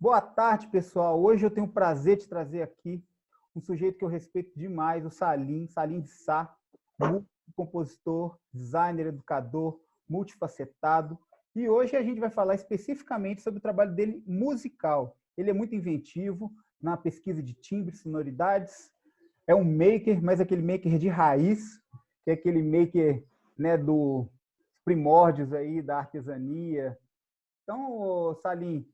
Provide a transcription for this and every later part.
Boa tarde, pessoal. Hoje eu tenho o prazer de trazer aqui um sujeito que eu respeito demais, o Salim de Sá, compositor, designer, educador, multifacetado. E hoje a gente vai falar especificamente sobre o trabalho dele musical. Ele é muito inventivo na pesquisa de timbres, sonoridades. É um maker, mas aquele maker de raiz, que é aquele maker, né, dos primórdios aí da artesania. Então, Salim,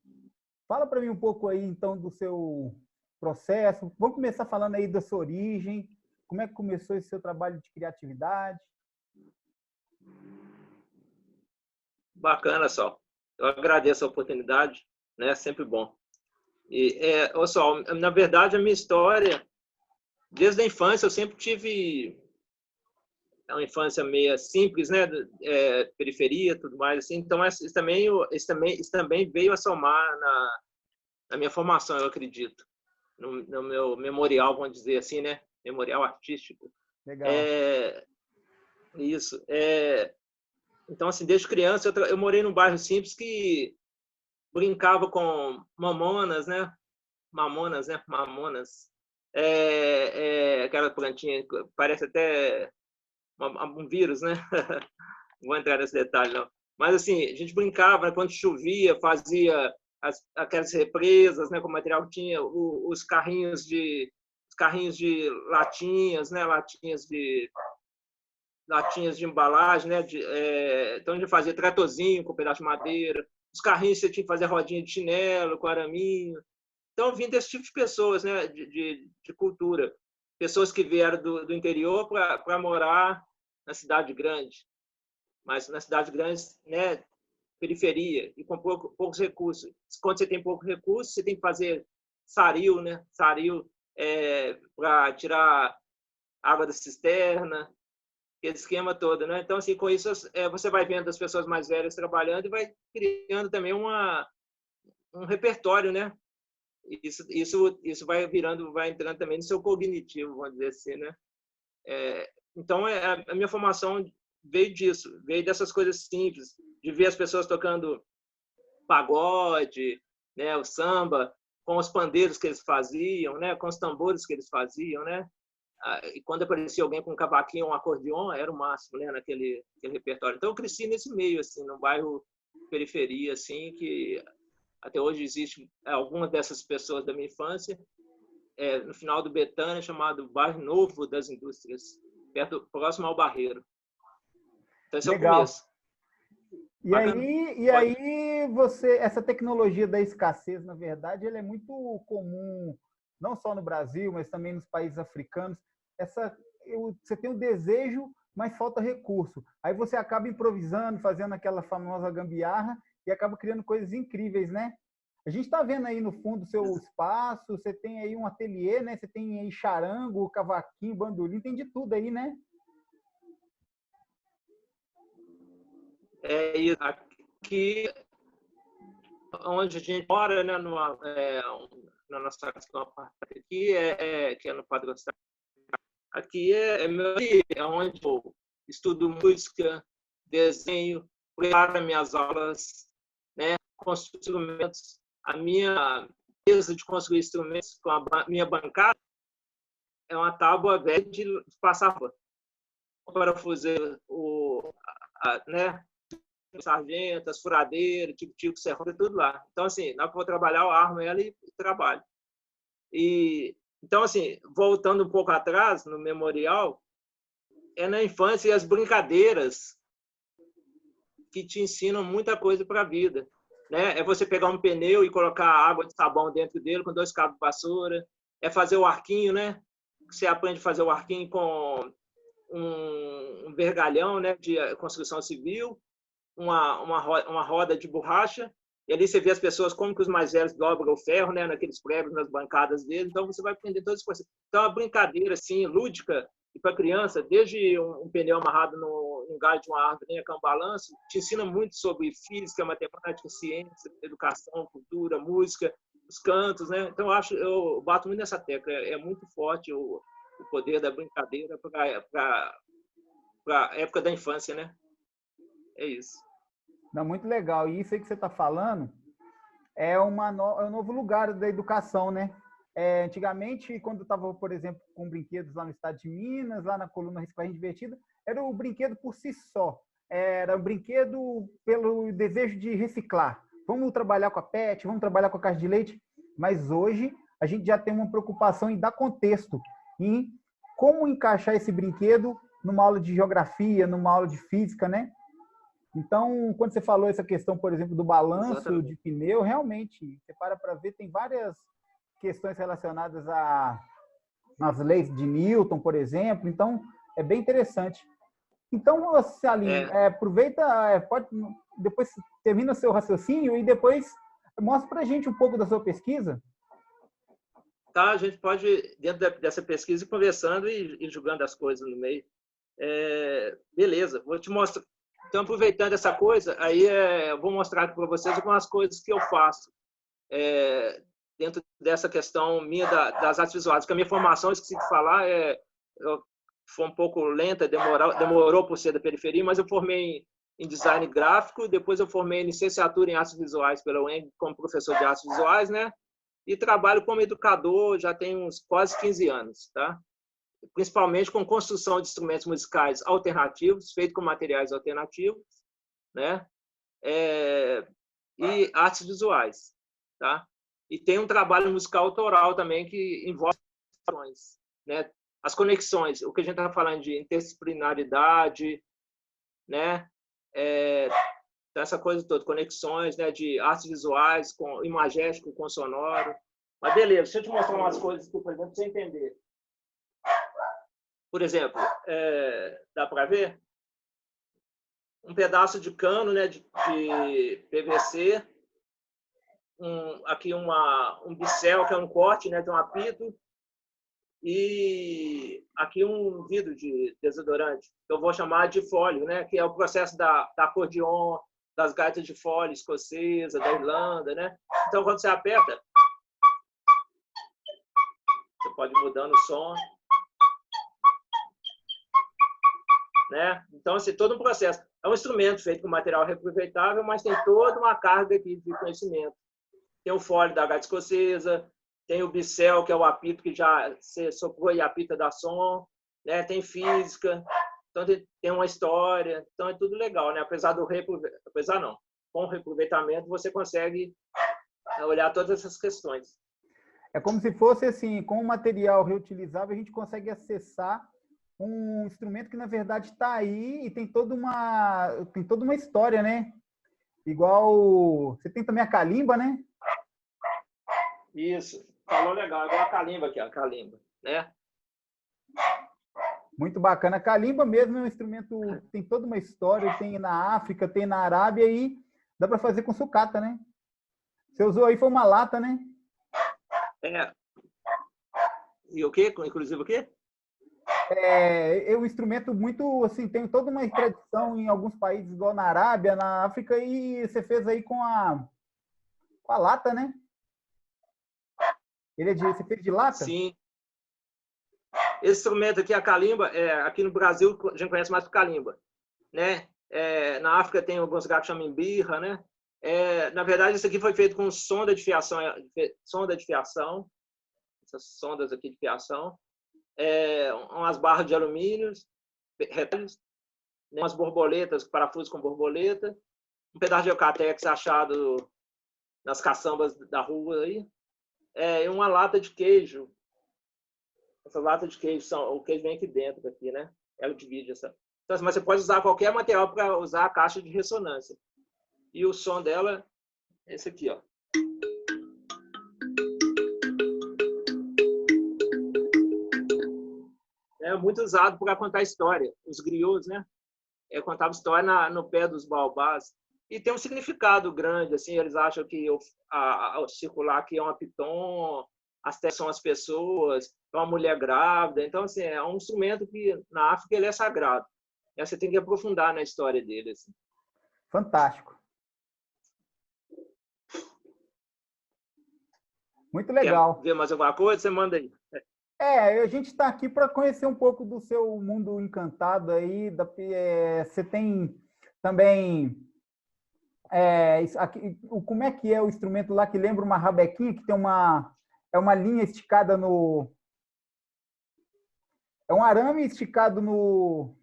fala para mim um pouco aí, então, do seu processo. Vamos começar falando aí da sua origem. Como é que começou esse seu trabalho de criatividade? Bacana, Sol. Eu agradeço a oportunidade, né? É sempre bom. Ô, Sol, na verdade, a minha história, desde a infância, eu sempre tive uma infância meio simples, né? Periferia, tudo mais, assim. Então, isso também veio a somar na minha formação, eu acredito. No meu memorial, vamos dizer assim, né? Memorial artístico. Legal. Isso. Então, assim, desde criança, eu morei num bairro simples que brincava com mamonas, né? Mamonas. Aquela plantinha, parece até um vírus, né? Não vou entrar nesse detalhe, não. Mas, assim, a gente brincava, né? Quando chovia, fazia aquelas represas, né? Com o material que tinha, os carrinhos de latinhas, né? Latinhas de embalagem, né? Então, a gente fazia tratorzinho com pedaço de madeira, os carrinhos você tinha que fazer rodinha de chinelo, com araminho. Então, vim desse tipo de pessoas, né? De cultura. Pessoas que vieram do interior para morar na cidade grande. Mas na cidade grande, né? Periferia, e com poucos recursos. Quando você tem pouco recurso, você tem que fazer saril, né? Saril para tirar água da cisterna, aquele esquema todo, né? Então, assim, com isso, você vai vendo as pessoas mais velhas trabalhando e vai criando também um repertório, né? Isso vai entrando também no seu cognitivo, vamos dizer assim, né? Então, a minha formação veio disso, veio dessas coisas simples, de ver as pessoas tocando pagode, né? O samba, com os pandeiros que eles faziam, né? Com os tambores que eles faziam, né? E quando aparecia alguém com um cavaquinho, um acordeon, era o máximo, né, naquele repertório. Então eu cresci nesse meio, assim, num bairro periferia, assim, que até hoje existe algumas dessas pessoas da minha infância, no final do Betânia, chamado Bairro Novo das Indústrias, próximo ao Barreiro. Então esse é o Legal. começo. E aí essa tecnologia da escassez, na verdade, ela é muito comum, não só no Brasil, mas também nos países africanos. Você tem o desejo, mas falta recurso. Aí você acaba improvisando, fazendo aquela famosa gambiarra e acaba criando coisas incríveis, né? A gente está vendo aí no fundo o seu espaço, você tem aí um ateliê, né? Você tem aí charango, cavaquinho, bandolim, tem de tudo aí, né? Aqui onde a gente mora, né, na nossa casa, aqui que é no Padre Gustavo. Aqui é onde eu estudo música, desenho, preparo minhas aulas, né, construo instrumentos. A minha mesa de construir instrumentos com a minha bancada é uma tábua velha de passar parafuseiro, né, sargentas, furadeira, tipo serrão, tudo lá. Então, assim, na hora que eu vou trabalhar, eu armo ela e trabalho. Então, assim, voltando um pouco atrás, no memorial, na infância e as brincadeiras que te ensinam muita coisa para a vida. Né? É você pegar um pneu e colocar água de sabão dentro dele com 2 cabos de vassoura. É fazer o arquinho, né? Você aprende a fazer o arquinho com um vergalhão, né, de construção civil, uma roda de borracha, e ali você vê as pessoas como que os mais velhos dobram o ferro, né, naqueles pregos, nas bancadas deles. Então você vai aprender todas as coisas. Então é uma brincadeira assim, lúdica, e para criança, desde um pneu amarrado no galho de uma árvore, né, que é um balanço, te ensina muito sobre física, matemática, ciência, educação, cultura, música, os cantos, né? Então eu bato muito nessa tecla. É muito forte o poder da brincadeira para a época da infância, né? É isso. Não, muito legal. E isso aí que você está falando é um novo lugar da educação, né? Antigamente, quando eu estava, por exemplo, com brinquedos lá no estado de Minas, lá na coluna Reciclagem Divertida, era o brinquedo por si só. Era um brinquedo pelo desejo de reciclar. Vamos trabalhar com a PET, vamos trabalhar com a caixa de leite. Mas hoje a gente já tem uma preocupação em dar contexto, em como encaixar esse brinquedo numa aula de geografia, numa aula de física, né? Então, quando você falou essa questão, por exemplo, do balanço Exatamente. de pneu, realmente, você para ver, tem várias questões relacionadas às leis de Newton, por exemplo. Então, é bem interessante. Então, Salim, É, aproveita, pode, depois termina o seu raciocínio e depois mostra para a gente um pouco da sua pesquisa. tá, a gente pode, dentro dessa pesquisa, ir conversando e julgando as coisas no meio. Beleza, vou te mostrar. Então, aproveitando essa coisa, aí eu vou mostrar para vocês algumas coisas que eu faço dentro dessa questão minha das artes visuais. Porque a minha formação, esqueci de falar, foi um pouco lenta, demorou por ser da periferia, mas eu formei em design gráfico, depois eu formei em licenciatura em artes visuais pela UEM como professor de artes visuais, né? E trabalho como educador já tem uns quase 15 anos, tá? Principalmente com construção de instrumentos musicais alternativos, feitos com materiais alternativos, né? E artes visuais, tá? E tem um trabalho musical autoral também que envolve, né? As conexões, o que a gente está falando de interdisciplinaridade, né? Essa coisa toda, conexões, né? De artes visuais com imagético, com sonoro. Mas beleza, deixa eu te mostrar umas coisas que, por exemplo, para você entender. Por exemplo, dá para ver? Um pedaço de cano, né, de PVC, aqui um bicel, que é um corte, né, de um apito, e aqui um vidro de desodorante, que eu vou chamar de fólio, né, que é o processo da acordeon, das gaitas de fole escocesa, da Irlanda, né? Então, quando você aperta, você pode ir mudando o som, né? Então, assim, todo um processo. É um instrumento feito com material reaproveitável, mas tem toda uma carga aqui de conhecimento. Tem o fole da gaita escocesa, tem o bicel, que é o apito que já você soprou e apita dá som, né? Tem física, então tem uma história, então é tudo legal, né? Apesar não, com o reaproveitamento você consegue olhar todas essas questões. É como se fosse assim, com o material reutilizável a gente consegue acessar um instrumento que na verdade está aí e tem toda uma história, né? Igual você tem também a calimba, né? Isso, falou legal, igual a calimba aqui, a calimba, né? Muito bacana. A calimba mesmo é um instrumento que tem toda uma história, tem na África, tem na Arábia e dá para fazer com sucata, né? Você usou aí foi uma lata, né? E o quê? Inclusive o quê? É um instrumento muito, assim, tem toda uma tradição em alguns países, igual na Arábia, na África, e você fez aí com a lata, né? Você fez de lata? Sim. Esse instrumento aqui, a calimba, aqui no Brasil a gente conhece mais por calimba, né? Na África tem alguns lugares que chamam birra, né? Na verdade, isso aqui foi feito com sonda de fiação, essas sondas aqui de fiação, umas barras de alumínio, retalhos, né? Umas borboletas, parafusos com borboleta, um pedaço de eucatex achado nas caçambas da rua aí, e uma lata de queijo. Essa lata de queijo, o queijo vem aqui dentro, aqui, né? Ela divide essa. Então, mas você pode usar qualquer material para usar a caixa de ressonância. E o som dela é esse aqui, ó. É muito usado para contar história. Os griots, né? Contavam história no pé dos baobás. E tem um significado grande, assim, eles acham que o circular aqui é uma piton, as testas são as pessoas, é uma mulher grávida. Então, assim, é um instrumento que na África ele é sagrado. Você tem que aprofundar na história dele. Assim. Fantástico. Muito legal. Quer ver mais alguma coisa? Você manda aí. A gente está aqui para conhecer um pouco do seu mundo encantado aí. Você tem também como é que é o instrumento lá que lembra uma rabequinha, que tem uma linha esticada no... É um arame esticado no...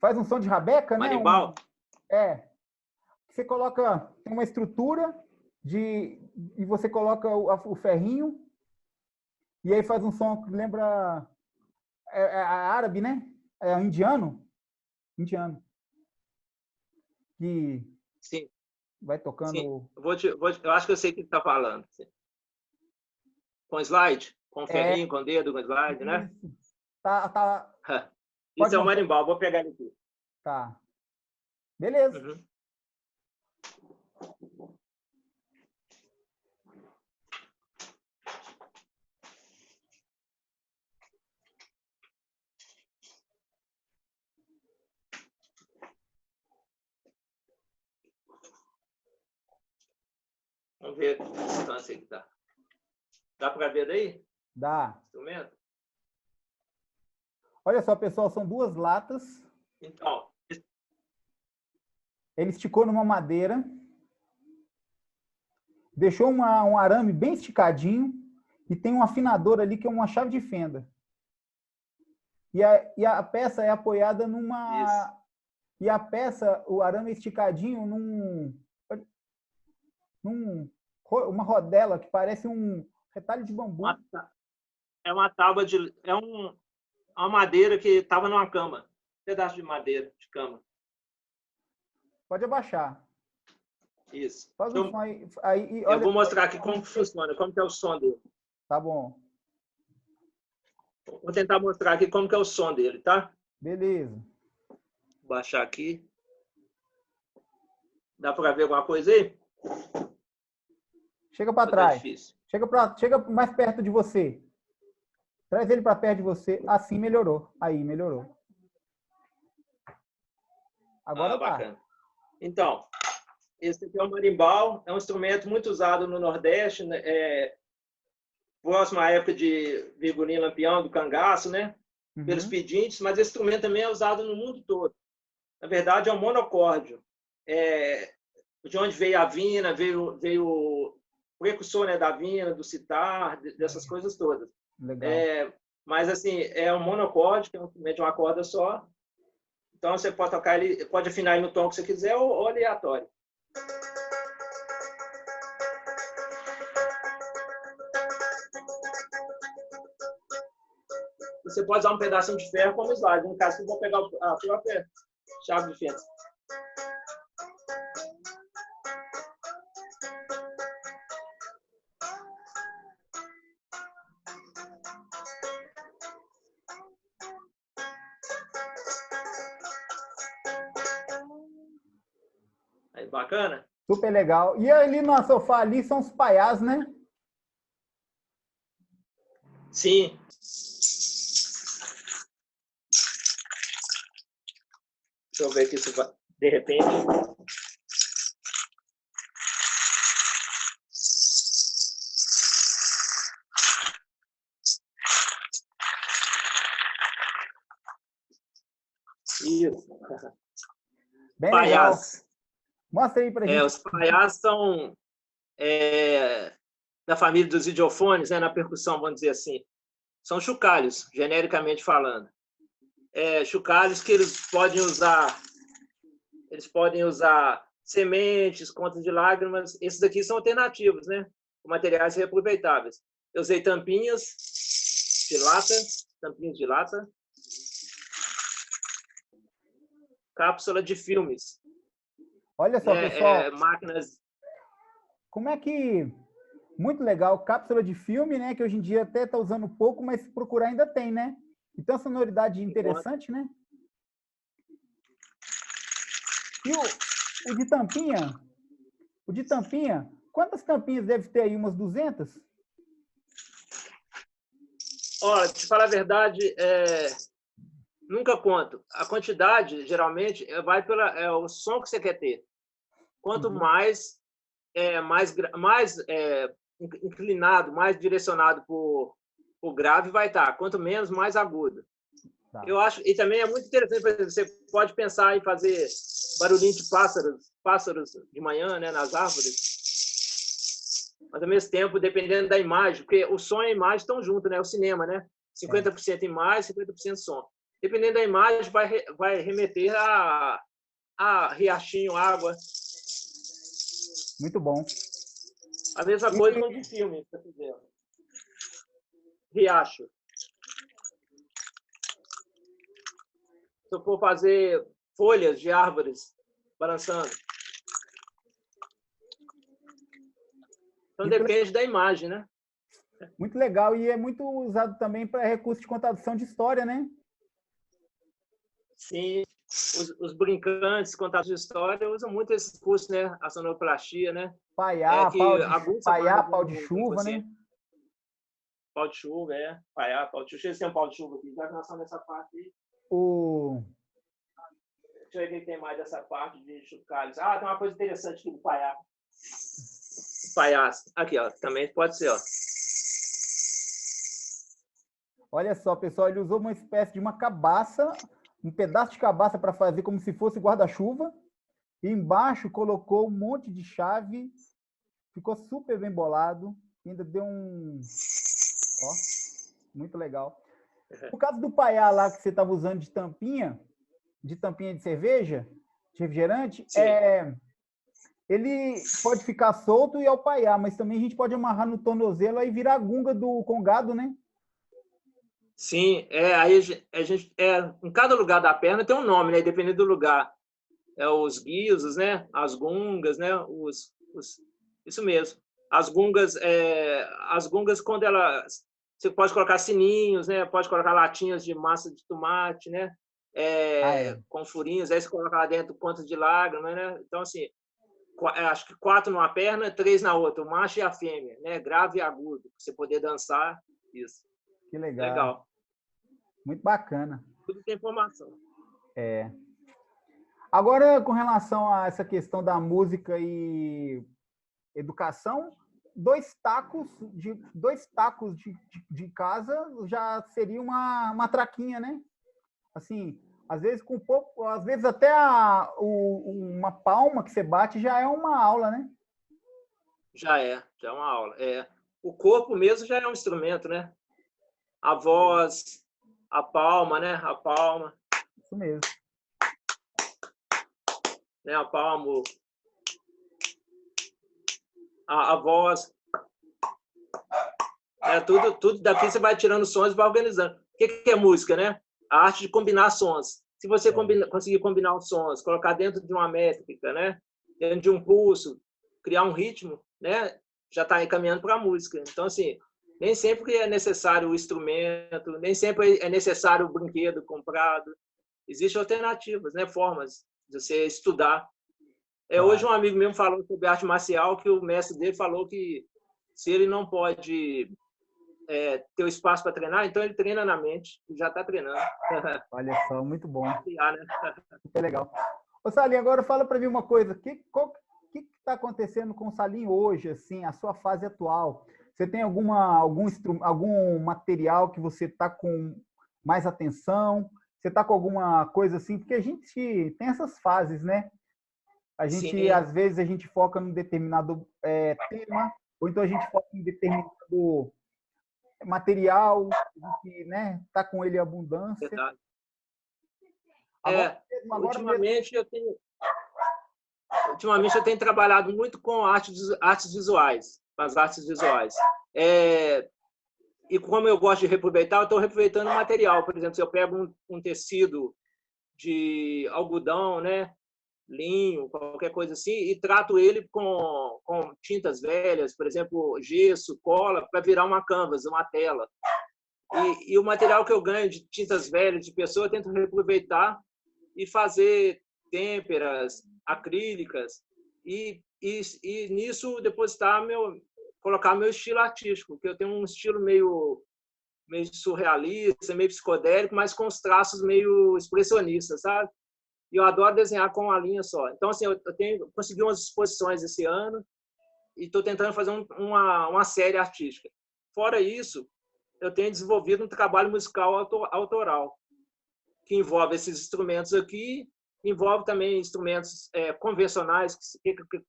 Faz um som de rabeca, né? Marimbau? Você coloca... Tem uma estrutura e você coloca o ferrinho e aí faz um som que lembra... É árabe, né? É indiano. Indiano. Que Sim. vai tocando... Sim. Eu acho que eu sei o que você está falando. Sim. Com slide? Com ferrinho, com dedo, com slide, né? Tá. Isso é o marimbau. Vou pegar ele aqui. Tá. Beleza. Uhum. Vamos ver a distância que tá. Dá para ver daí? Dá. Instrumento? Olha só, pessoal, são 2 latas. Então. Ele esticou numa madeira. Deixou um arame bem esticadinho. E tem um afinador ali que é uma chave de fenda. E a peça é apoiada numa... Isso. E a peça, o arame esticadinho uma rodela que parece um retalho de bambu. É uma tábua de... uma madeira que estava numa cama. Um pedaço de madeira de cama. Pode abaixar. Isso. Faz um som aí, eu vou mostrar aqui como funciona, como que é o som dele. Tá bom. Vou tentar mostrar aqui como que é o som dele, tá? Beleza. Vou baixar aqui. Dá para ver alguma coisa aí? Chega para trás. Chega mais perto de você. Traz ele para perto de você. Assim melhorou. Aí, melhorou. Agora tá. Bacana. Então, esse aqui é o marimbau. É um instrumento muito usado no Nordeste, né? Próximo à época de Virgulinha Lampião, do cangaço, né? Uhum. Pelos pedintes, mas esse instrumento também é usado no mundo todo. Na verdade, é um monocórdio. De onde veio a vina, veio o precursor, né, da vina, do citar, dessas coisas todas. Legal. Mas, assim, é um monocórdio, que é um instrumento de uma corda só. Então, você pode tocar ele, pode afinar ele no tom que você quiser ou aleatório. Você pode usar um pedacinho de ferro como slide. No caso, eu vou pegar a própria chave de fenda. Aí, bacana? Super legal. E ali no sofá ali são os paiás, né? Sim. Deixa eu ver aqui se vai, de repente. Isso. Bem paiás. Legal. Mostra aí pra gente. Os paiás são da família dos idiofones, né, na percussão, vamos dizer assim. São chocalhos, genericamente falando. Chocalhos que eles podem usar sementes, contas de lágrimas. Esses aqui são alternativos, né? Com materiais reaproveitáveis. Eu usei tampinhas de lata, cápsula de filmes. Olha só, pessoal. Máquinas. Como é que... Muito legal. Cápsula de filme, né? Que hoje em dia até está usando pouco, mas se procurar ainda tem, né? Então, sonoridade interessante, né? E o de tampinha? O de tampinha? Quantas tampinhas deve ter aí? Umas 200? Olha, te falar a verdade, nunca conto. A quantidade, geralmente, vai pelo som que você quer ter. Quanto mais inclinado, mais direcionado para o grave vai estar. Quanto menos, mais agudo. Tá. Eu acho, e também é muito interessante, por exemplo, você pode pensar em fazer barulhinho de pássaros de manhã, né, nas árvores, mas ao mesmo tempo, dependendo da imagem, porque o som e a imagem estão juntos, né, o cinema, né, 50% imagem, 50% som. Dependendo da imagem, vai remeter a riachinho, água. Muito bom. A mesma coisa com de filme, se fizer. Riacho. Se eu for fazer folhas de árvores balançando. Então depende da imagem, né? Muito legal. E é muito usado também para recurso de contação de história, né? Sim. Os brincantes, contadores de história, usam muito esse curso, né? A sonoplastia, né? Paiá, Paiá, pau de chuva, né? Pau de chuva, Paiá, pau de chuva. Deixa eu ver se tem um pau de chuva aqui. Já que nós estamos nessa parte aí. Deixa eu ver quem tem mais dessa parte de chocalhos. Ah, tem uma coisa interessante aqui do Paiá. Paiá. Aqui, ó. Também pode ser, ó. Olha só, pessoal, ele usou uma espécie de uma cabaça, um pedaço de cabaça para fazer como se fosse guarda-chuva. E embaixo colocou um monte de chave. Ficou super bem bolado. Ainda deu um... Ó, muito legal. No caso do paiá lá que você estava usando de tampinha de cerveja, de refrigerante, ele pode ficar solto e é o paiá, mas também a gente pode amarrar no tornozelo e virar a gunga do congado, né? Sim, aí a gente, em cada lugar da perna tem um nome, né? Dependendo do lugar. Os guizos, né? As gungas, né? Isso mesmo. As gungas, quando você pode colocar sininhos, né? Pode colocar latinhas de massa de tomate, né? Com furinhos, aí você coloca lá dentro pontas de lágrima, né? Então, assim, acho que 4 numa perna, 3 na outra, o macho e a fêmea, né? Grave e agudo, pra você poder dançar, isso. Que legal. Legal. Muito bacana. Tudo tem informação. Agora, com relação a essa questão da música e educação, 2 tacos de casa já seria uma traquinha, né? Assim, às vezes com pouco, às vezes até uma palma que você bate já é uma aula, né? Já é uma aula. O corpo mesmo já é um instrumento, né? A voz, a palma, né? A palma. Isso mesmo. Né? A palma, a voz. Tudo daqui você vai tirando sons e vai organizando. O que é música, né? A arte de combinar sons. Se você conseguir combinar os sons, colocar dentro de uma métrica, né? Dentro de um pulso, criar um ritmo, né? Já está encaminhando para a música. Então, assim, nem sempre é necessário o instrumento, nem sempre é necessário o brinquedo comprado. Existem alternativas, né? Formas de você estudar. Hoje um amigo meu falou sobre arte marcial, que o mestre dele falou que se ele não pode ter o espaço para treinar, então ele treina na mente, já está treinando. Olha só, muito bom. Né? Super legal. Ô, Salim, agora fala para mim uma coisa. O que está acontecendo com o Salim hoje, assim, a sua fase atual? Você tem algum material que você está com mais atenção? Você está com alguma coisa assim? Porque a gente tem essas fases, né? A gente, às vezes, a gente foca num determinado tema, ou então a gente foca em determinado material, que, né, tá com ele em abundância. Verdade. Agora ultimamente eu tenho trabalhado muito com artes visuais, as artes visuais. E como eu gosto de reaproveitar, eu estou reaproveitando o material. Por exemplo, se eu pego um tecido de algodão, né, linho, qualquer coisa assim, e trato ele com tintas velhas, por exemplo, gesso, cola, para virar uma canvas, uma tela. E o material que eu ganho de tintas velhas de pessoa, eu tento reaproveitar e fazer têmperas, acrílicas, e nisso depositar colocar meu estilo artístico, que eu tenho um estilo meio surrealista, meio psicodélico, mas com os traços meio expressionistas, sabe? E eu adoro desenhar com uma linha só. Então, assim, eu consegui umas exposições esse ano e estou tentando fazer uma série artística. Fora isso, eu tenho desenvolvido um trabalho musical autoral. que envolve esses instrumentos aqui, envolve também instrumentos convencionais,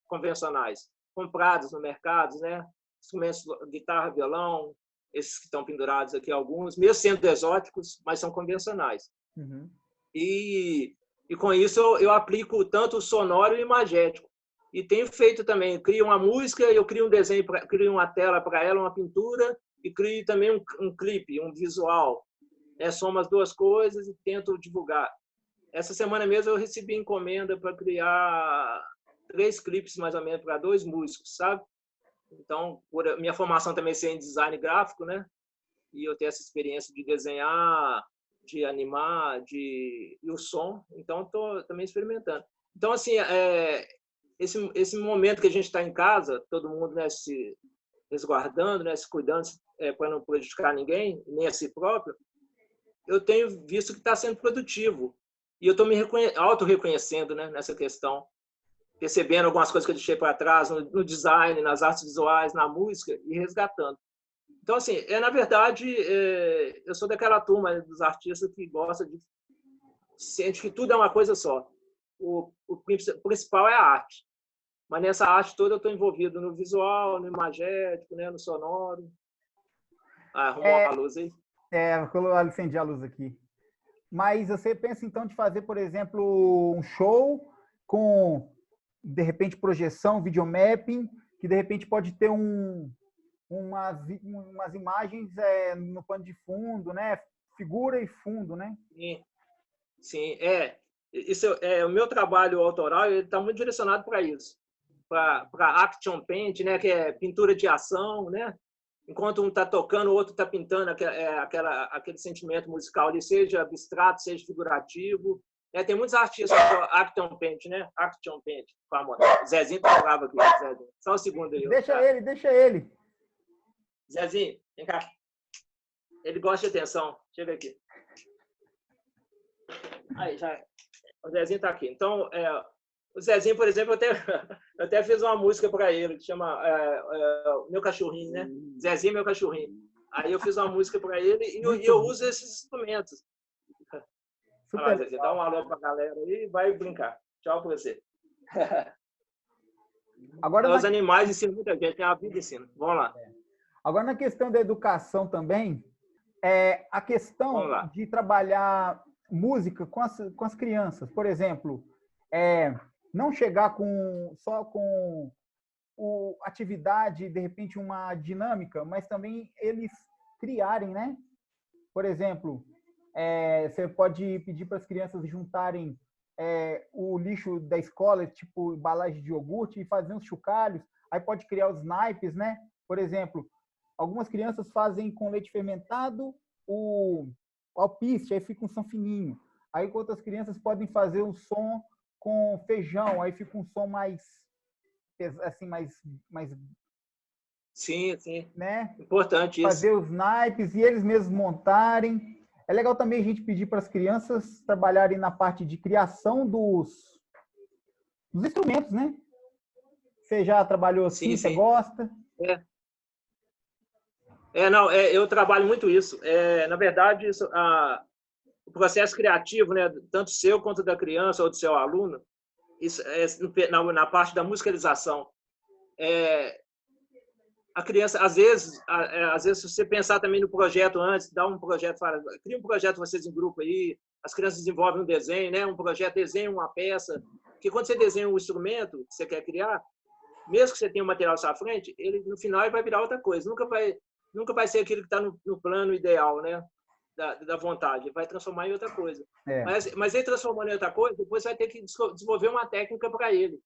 convencionais, comprados no mercado, né? Instrumentos, guitarra, violão, esses que estão pendurados aqui, alguns, mesmo sendo exóticos, mas são convencionais. Uhum. E com isso eu aplico tanto o sonoro e o imagético. E tenho feito também, crio uma música, eu crio um desenho, crio uma tela para ela, uma pintura, e crio também um clipe, um visual. Somo as duas coisas e tento divulgar. Essa semana mesmo eu recebi encomenda para criar 3 clipes, mais ou menos, para 2 músicos, sabe? Então, por minha formação também ser em design gráfico, né? E eu tenho essa experiência de desenhar, de animar, e o som. Então, estou também experimentando. Então, assim, esse momento que a gente está em casa, todo mundo, né, se resguardando, né, se cuidando para não prejudicar ninguém, nem a si próprio, eu tenho visto que está sendo produtivo. E eu estou me auto-reconhecendo, né, nessa questão, percebendo algumas coisas que eu deixei para trás no design, nas artes visuais, na música, e resgatando. Então, assim, na verdade, eu sou daquela turma dos artistas que gosta de... sente que tudo é uma coisa só. O principal é a arte. Mas nessa arte toda eu estou envolvido no visual, no imagético, né, no sonoro. Arrumou a luz aí? Eu acendi a luz aqui. Mas você pensa, então, de fazer, por exemplo, um show com, de repente, projeção, videomapping, que, de repente, pode ter umas imagens no pano de fundo, né? Figura e fundo, né? Sim. Isso o meu trabalho autoral está muito direcionado para isso, para action paint, né? Que é pintura de ação, né? Enquanto um está tocando, o outro está pintando aquele sentimento musical, ali, seja abstrato, seja figurativo. Tem muitos artistas com action paint, né? Action paint, famoso. O Zezinho está bravo aqui. Zezinho. Só um segundo aí. Deixa ele. Zezinho, vem cá. Ele gosta de atenção. Chega aqui. Aí, já. O Zezinho está aqui. Então, o Zezinho, por exemplo, eu até fiz uma música para ele, que chama Meu Cachorrinho, né? Zezinho, Meu Cachorrinho. Aí eu fiz uma música para ele e eu uso esses instrumentos. Lá, Zezinho, dá um alô para a galera aí e vai brincar. Tchau para você. Agora, os animais ensinam muita gente, a vida ensina. Vamos lá. Agora, na questão da educação também, a questão de trabalhar música com as crianças, por exemplo, não chegar só com atividade, de repente, uma dinâmica, mas também eles criarem, né? Por exemplo, você pode pedir para as crianças juntarem o lixo da escola, tipo embalagem de iogurte, e fazer uns chocalhos. Aí pode criar os naipes, né? Por exemplo, algumas crianças fazem com leite fermentado o alpiste, aí fica um som fininho. Aí outras crianças podem fazer um som com feijão, aí fica um som mais assim, mais sim, né? Importante isso. Fazer os naipes e eles mesmos montarem. É legal também a gente pedir para as crianças trabalharem na parte de criação dos instrumentos, né? Você já trabalhou assim? Sim. Você gosta? Eu trabalho muito isso. Na verdade, o processo criativo, né, tanto seu quanto da criança ou do seu aluno, isso na parte da musicalização. A criança, às vezes, se você pensar também no projeto antes, dá um projeto, cria um projeto vocês em grupo aí, as crianças desenvolvem um desenho, né, um projeto, desenha uma peça, que quando você desenha um instrumento que você quer criar, mesmo que você tenha o material à sua frente, ele no final ele vai virar outra coisa, nunca vai ser aquilo que está no plano ideal, né, da vontade, vai transformar em outra coisa. Mas ele transformando em outra coisa, depois vai ter que desenvolver uma técnica para ele,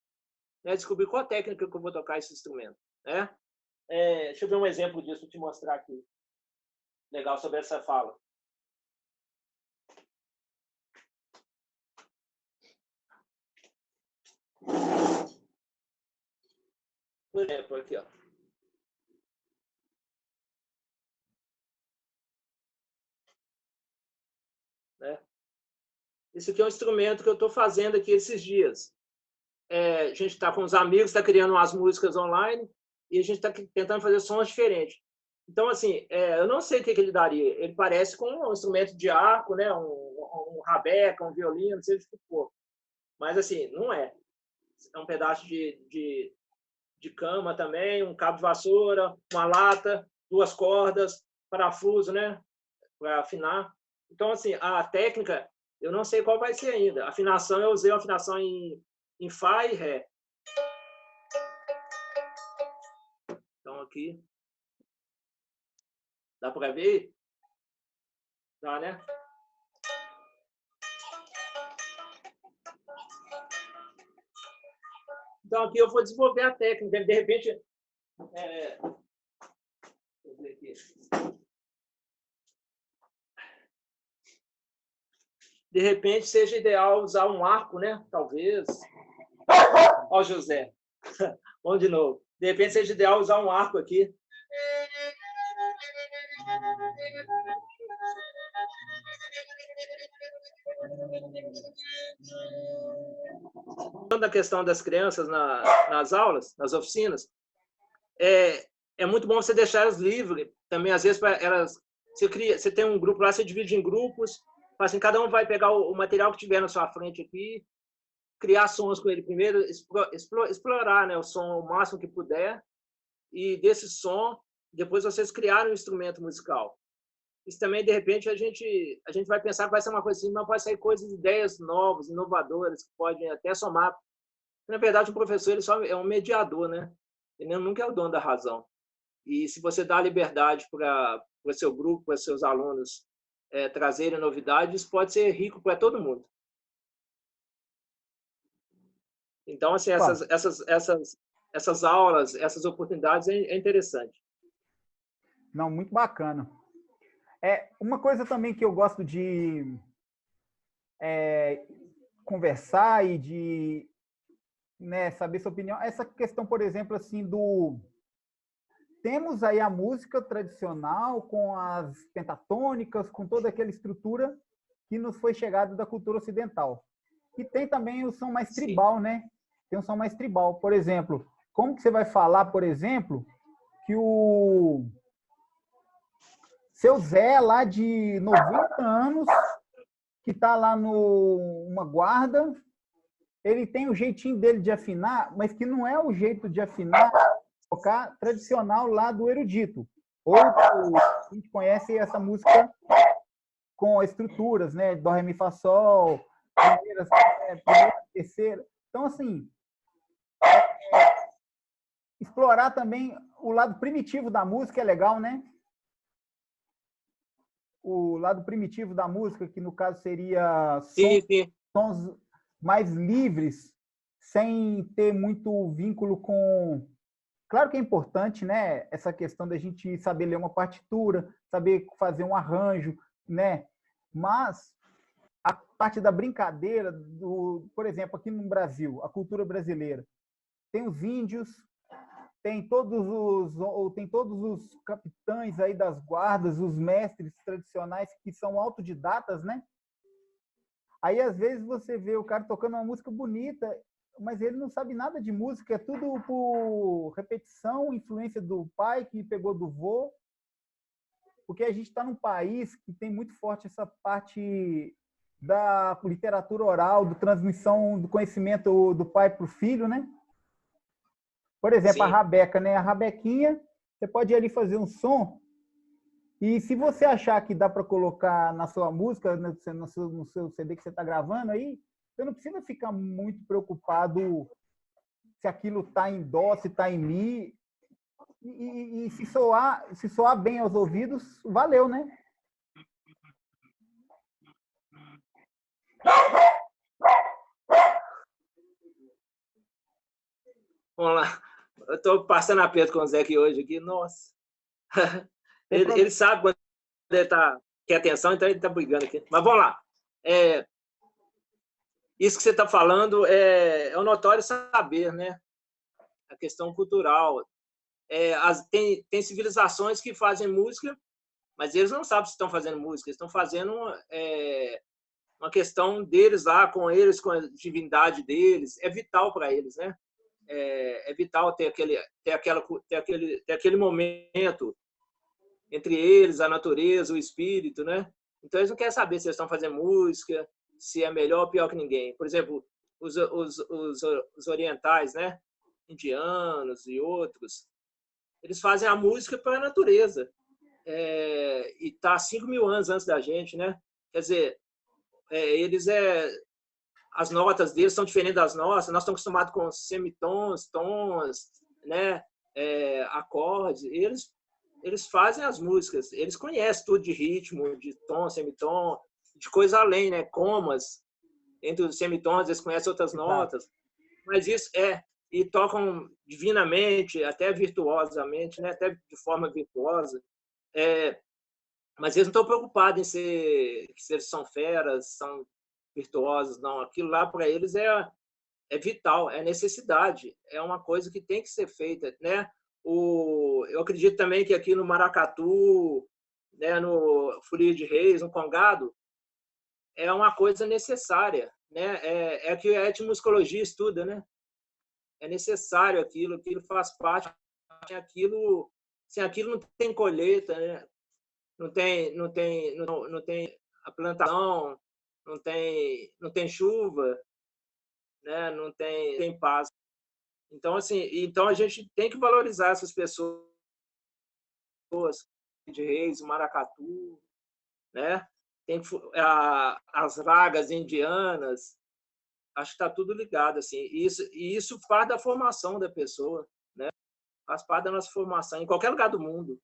né, descobrir qual técnica que eu vou tocar esse instrumento, né? Deixa eu ver um exemplo disso para te mostrar aqui. Legal sobre essa fala. Por exemplo, aqui, ó. Né? Isso aqui é um instrumento que eu estou fazendo aqui esses dias. A gente está com os amigos, está criando umas músicas online e a gente está tentando fazer sons diferentes. Então, assim, eu não sei o que ele daria. Ele parece com um instrumento de arco, né? um rabeca, um violino, seja o que for. Mas, assim, não é. É um pedaço de cama também, um cabo de vassoura, uma lata, 2 cordas, parafuso, né? Para afinar. Então, assim, a técnica, eu não sei qual vai ser ainda. A afinação, eu usei uma afinação em Fá e Ré. Então, aqui. Dá para ver? Dá, né? Então, aqui eu vou desenvolver a técnica. De repente, deixa eu ver aqui. De repente, seja ideal usar um arco, né? Talvez. Ó, José. Vamos de novo. De repente, seja ideal usar um arco aqui. Da questão das crianças nas aulas, nas oficinas, é muito bom você deixar elas livres. Também, às vezes, elas, você tem um grupo lá, você divide em grupos, assim, cada um vai pegar o material que tiver na sua frente aqui, criar sons com ele primeiro, explorar, né, o som o máximo que puder, e desse som, depois vocês criarem um instrumento musical. Isso também, de repente, a gente vai pensar que vai ser uma coisa assim, mas vai sair coisas, ideias novas, inovadoras, que podem até somar. Na verdade, o professor ele só é um mediador, né? Ele nunca é o dono da razão. E se você dá liberdade para o seu grupo, para os seus alunos trazerem novidades, pode ser rico para todo mundo. Então, assim, essas aulas, essas oportunidades é interessante. Não, muito bacana. Uma coisa também que eu gosto de conversar e de, né, saber sua opinião, essa questão, por exemplo, assim, temos aí a música tradicional com as pentatônicas, com toda aquela estrutura que nos foi chegada da cultura ocidental. E tem também o som mais tribal, sim, né? Tem um som mais tribal. Por exemplo, como que você vai falar, por exemplo, que o seu Zé, lá de 90 anos, que está lá numa guarda, ele tem o jeitinho dele de afinar, mas que não é o jeito de afinar, tocar tradicional lá do erudito. Ou a gente conhece essa música com estruturas, né? Dó, ré, mi, fá, sol, primeira, terceira. Então, assim, explorar também o lado primitivo da música é legal, né? O lado primitivo da música, que no caso seria sons mais livres, sem ter muito vínculo com... Claro que é importante, né, essa questão da gente saber ler uma partitura, saber fazer um arranjo, né? Mas a parte da brincadeira, por exemplo, aqui no Brasil, a cultura brasileira, tem os índios, tem todos os capitães aí das guardas, os mestres tradicionais que são autodidatas, né? Aí, às vezes, você vê o cara tocando uma música bonita, mas ele não sabe nada de música, é tudo por repetição, influência do pai que pegou do vô, porque a gente está num país que tem muito forte essa parte da literatura oral, da transmissão do conhecimento do pai para o filho, né? Por exemplo, sim, a rabeca, né? A rabequinha, você pode ir ali fazer um som e se você achar que dá para colocar na sua música, no seu CD que você está gravando aí, você não precisa ficar muito preocupado se aquilo está em dó, se está em mi. E se soar bem aos ouvidos, valeu, né? Vamos lá. Eu estou passando aperto com o Zé aqui hoje. Nossa. Ele sabe quando ele quer atenção, então ele está brigando aqui. Mas vamos lá. Isso que você está falando é um notório saber, né? A questão cultural. Tem civilizações que fazem música, mas eles não sabem se estão fazendo música, eles estão fazendo uma questão deles lá, com eles, com a divindade deles. É vital para eles, né? É vital ter aquele momento entre eles, a natureza, o espírito, né? Então, eles não querem saber se eles estão fazendo música, se é melhor ou pior que ninguém. Por exemplo, os orientais, né? Indianos e outros, eles fazem a música para a natureza. E está 5.000 anos antes da gente, né? Quer dizer, as notas deles são diferentes das nossas. Nós estamos acostumados com semitons, tons, né? Acordes. Eles fazem as músicas. Eles conhecem tudo de ritmo, de tom, semitom, de coisa além, né? Comas. Entre os semitons, eles conhecem outras notas. Mas isso e tocam divinamente, até virtuosamente, né? Até de forma virtuosa. Mas eles não estão preocupados em se eles são feras, são virtuosos, não. Aquilo lá para eles é vital, é necessidade, é uma coisa que tem que ser feita, né? Eu acredito também que aqui no maracatu, né, no folia de reis, no congado, é uma coisa necessária, né? É que a etnomusicologia estuda, né? É necessário aquilo faz parte, sem aquilo não tem colheita, né? Não tem a plantação, não tem chuva, né? Não tem paz. Então, assim, a gente tem que valorizar essas pessoas de reis, o maracatu, né? Tem as ragas indianas, acho que está tudo ligado, assim. E isso faz da formação da pessoa, né? Faz parte da nossa formação em qualquer lugar do mundo.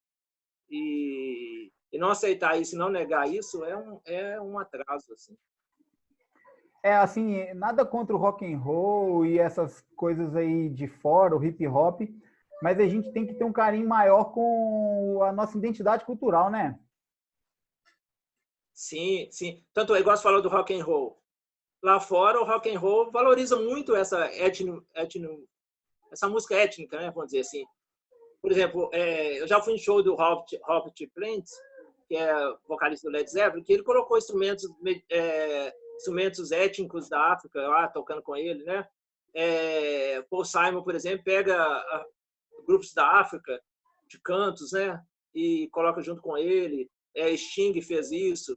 E não aceitar isso, não negar isso, é um atraso, assim. Assim, nada contra o rock and roll e essas coisas aí de fora, o hip hop, mas a gente tem que ter um carinho maior com a nossa identidade cultural, né? Sim, sim. Tanto é igual você falou do rock and roll. Lá fora, o rock and roll valoriza muito essa música étnica, né? Vamos dizer assim. Por exemplo, eu já fui em show do Robert Plant, que é vocalista do Led Zeppelin, que ele colocou instrumentos étnicos da África lá, tocando com ele, né? Paul Simon, por exemplo, pega grupos da África de cantos, né? E coloca junto com ele. Sting fez isso.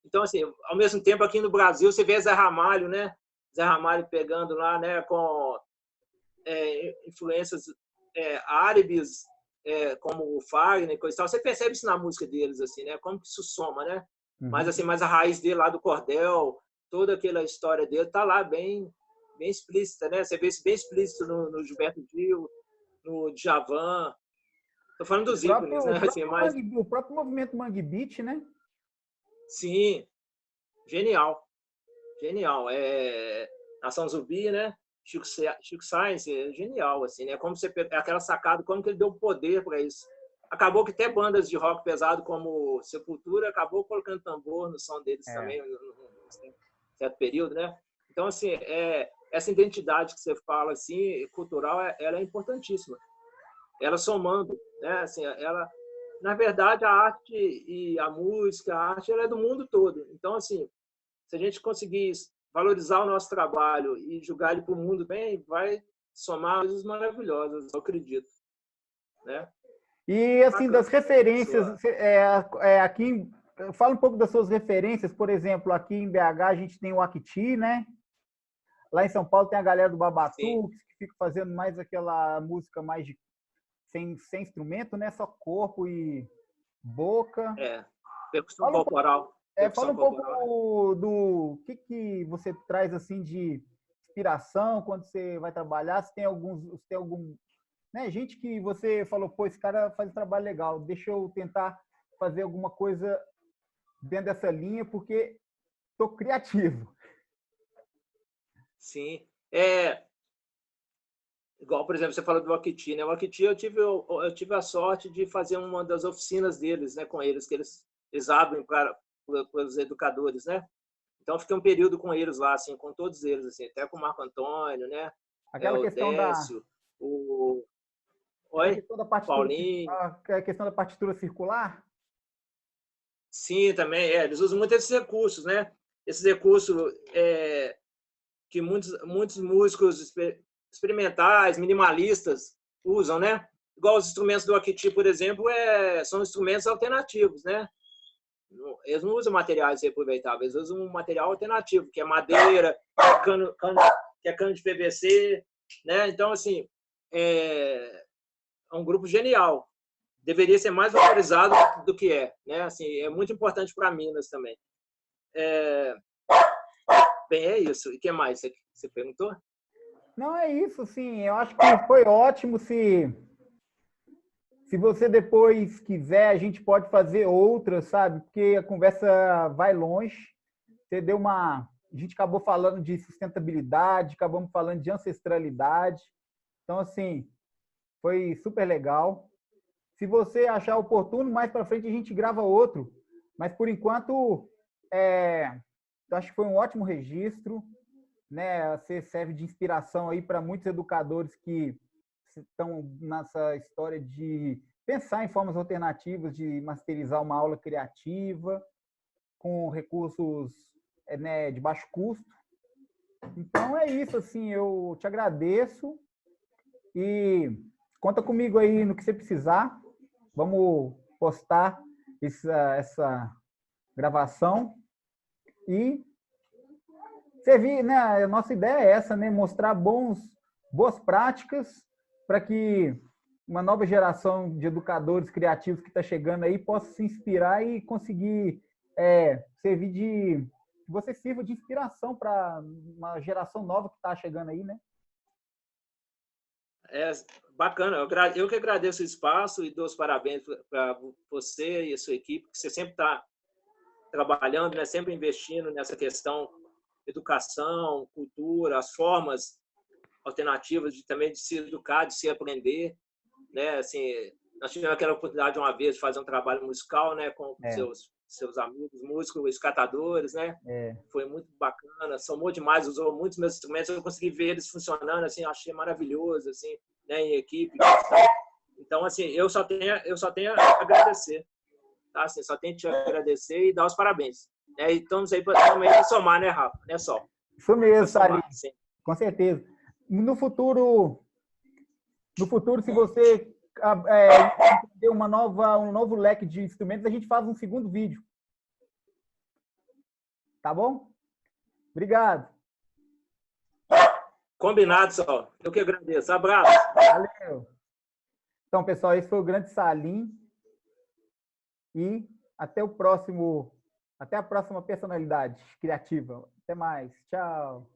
Então, assim, ao mesmo tempo aqui no Brasil você vê Zé Ramalho, né? Zé Ramalho pegando lá, né? Com influências árabes, como o Fagner e coisa e tal. Você percebe isso na música deles, assim, né? Como que isso soma, né? Uhum. Mas a raiz dele lá do cordel, toda aquela história dele tá lá bem explícita, né? Você vê isso bem explícito no Gilberto Gil, no Djavan. Tô falando dos ícones, né? Assim, o próprio movimento Mangue Beat, né? Sim, genial. Genial. Nação Zumbi, né? Chico Sainz, genial, assim, né? Como aquela sacada, como que ele deu poder para isso. Acabou que até bandas de rock pesado como Sepultura acabou colocando tambor no som deles também, em certo período, né? Então, assim, essa identidade que você fala, assim, cultural, ela é importantíssima. Ela somando, né? Assim, na verdade, a arte e a música, a arte, ela é do mundo todo. Então, assim, se a gente conseguir valorizar o nosso trabalho e jogar ele para o mundo bem, vai somar coisas maravilhosas, eu acredito, né? E, assim, das referências, aqui, fala um pouco das suas referências, por exemplo, aqui em BH a gente tem o Acti, né? Lá em São Paulo tem a galera do Babatu, que fica fazendo mais aquela música mais sem instrumento, né? Só corpo e boca. Percussão corporal. Fala um pouco do que você traz assim de inspiração quando você vai trabalhar. Se tem algum, né, gente que você falou, pô, esse cara faz um trabalho legal, deixa eu tentar fazer alguma coisa dentro dessa linha porque tô criativo. Sim. Igual, por exemplo, você falou do Acti, né? O Acti eu tive a sorte de fazer uma das oficinas deles, né, com eles, que eles abrem para os educadores, né? Então, eu fiquei um período com eles lá, assim, com todos eles, assim, até com o Marco Antônio, né? Aquela questão Décio, a questão da partitura, Paulinho. a questão da partitura circular? Sim, também. Eles usam muito esses recursos, né? Esses recursos que muitos músicos experimentais, minimalistas usam, né? Igual os instrumentos do Acti, por exemplo, são instrumentos alternativos, né? Eles não usam materiais reaproveitáveis, eles usam um material alternativo, que é madeira, que é cano de PVC, né? Então, assim, é um grupo genial. Deveria ser mais valorizado do que é, né? Assim, é muito importante para Minas também. Bem, é isso. E o que mais você perguntou? Não, é isso, sim. Eu acho que foi ótimo. Se você depois quiser, a gente pode fazer outras, sabe? Porque a conversa vai longe. Você deu uma. A gente acabou falando de sustentabilidade, acabamos falando de ancestralidade. Então, assim, foi super legal. Se você achar oportuno, mais para frente a gente grava outro. Mas, por enquanto, eu acho que foi um ótimo registro, né? Você serve de inspiração aí para muitos educadores que estão nessa história de pensar em formas alternativas de masterizar uma aula criativa com recursos, né, de baixo custo. Então é isso, assim, eu te agradeço e conta comigo aí no que você precisar. Vamos postar essa gravação e servir, né? A nossa ideia é essa, né? Mostrar boas práticas para que uma nova geração de educadores criativos que está chegando aí possa se inspirar e conseguir servir que você sirva de inspiração para uma geração nova que está chegando aí, né? Bacana. Eu que agradeço o espaço e dou os parabéns para você e a sua equipe, que você sempre está trabalhando, né? Sempre investindo nessa questão educação, cultura, as formas alternativas também de se educar, de se aprender, né? Assim, nós tivemos aquela oportunidade uma vez de fazer um trabalho musical, né, com seus amigos músicos, os catadores, né? Foi muito bacana, somou demais, usou muitos meus instrumentos, eu consegui ver eles funcionando, assim, achei maravilhoso, assim, né, em equipe. Então, assim, eu só tenho a agradecer, tá? Assim, só tenho a te agradecer e dar os parabéns. E estamos aí para somar, né, Rafa? Não é só. Isso mesmo, Salim. Com certeza. No futuro, se você entender um novo leque de instrumentos, a gente faz um segundo vídeo. Tá bom? Obrigado. Combinado, só. Eu que agradeço. Abraço. Valeu. Então, pessoal, esse foi o grande Salim. E até a próxima personalidade criativa. Até mais. Tchau.